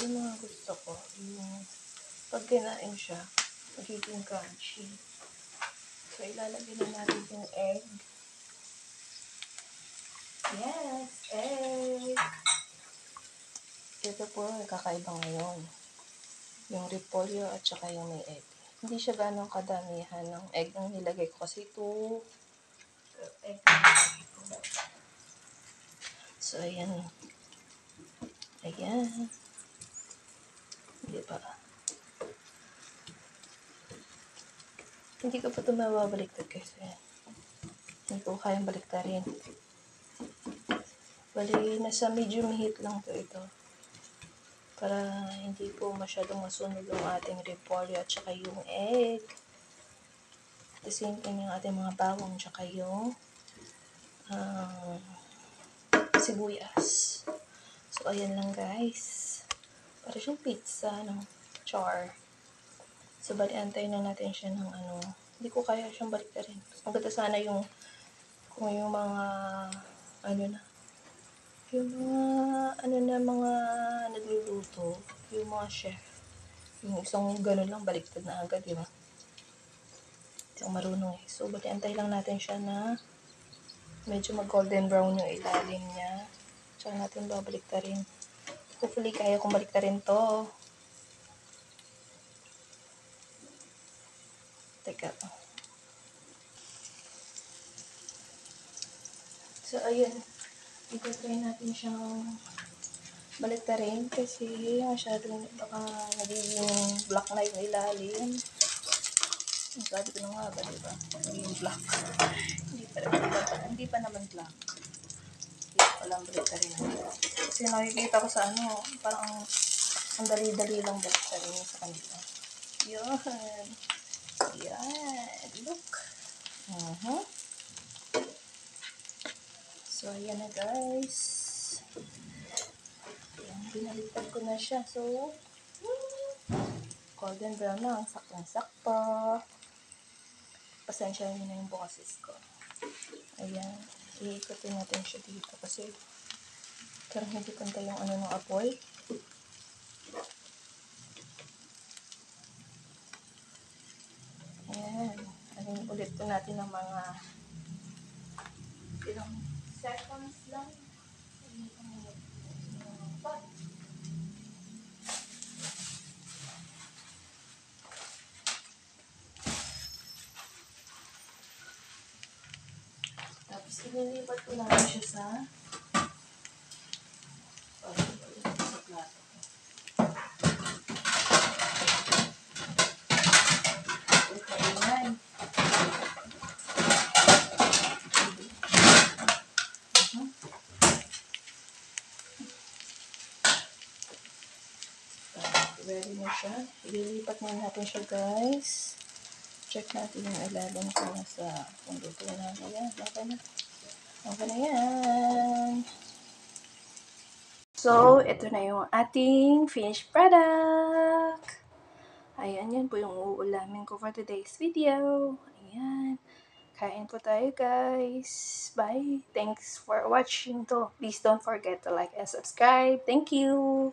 yung mga gusto ko. Yung pag kinain siya, magiging crunchy. So, ilalagay na natin yung egg. Yes, egg! Ito po, kakaiba ngayon. Yung repolyo at saka yung may egg. Hindi siya ganong kadamihan ng egg ang nilagay ko kasi 2 egg. So, ayan. Ayan. Hindi pa. Hindi ko pa ito mababaliktad kasi hindi ko kayang baliktarin. Bali, nasa medium heat lang po ito. Para hindi po masyadong masunog yung ating repolyo at saka yung egg. At the same time yung ating mga bawang at saka yung sibuyas. So, ayan lang guys. Para siyang pizza, no? Char. So, bali, antayin na natin siya ng hindi ko kaya siyang baliktarin. Maganda sana yung, kung yung mga, mga nagluluto, yung mga chef. Yung isang ganun lang, baliktad na agad, di ba? Hindi ako marunong eh. So, bali, antayin lang natin siya na medyo mag-golden brown yung ilalim niya. Tsaka natin babaliktarin. Hopefully, kaya kong baliktarin to. Teka. So, ayun. Ito-try natin siyang baliktarin kasi masyadong baka nagiging black na yung ilalim. Sabi ko na nga ba, diba? Nagiging black. Hindi pa naman black. Hindi ko alam baliktarin. Kasi nakikita ko sa parang ang dali-dali lang baliktarin sa kanila. Yun. Yan. Look. So, ayan na guys. Ayan, binaliktad ko na siya. So, golden brown na. Saktong-sakto. Pasensya nyo na yung boses ko. Ayan. Iikutin natin siya dito kasi parang hindi pantay yung ng apoy. Ayan. Ayan, ulit po natin ng mga ilang seconds lang. Tapos, ililipat ko lang siya sa plato. Ayan. Ready na siya. Ililipat na natin siya guys. Check natin yung ilalim ko sa kung luto na. Ayan, okay na. Okay na yan. So, ito na yung ating finished product. Ayan, yan po yung uulamin ko for today's video. Ayan. Kain po tayo guys. Bye. Thanks for watching to. Please don't forget to like and subscribe. Thank you.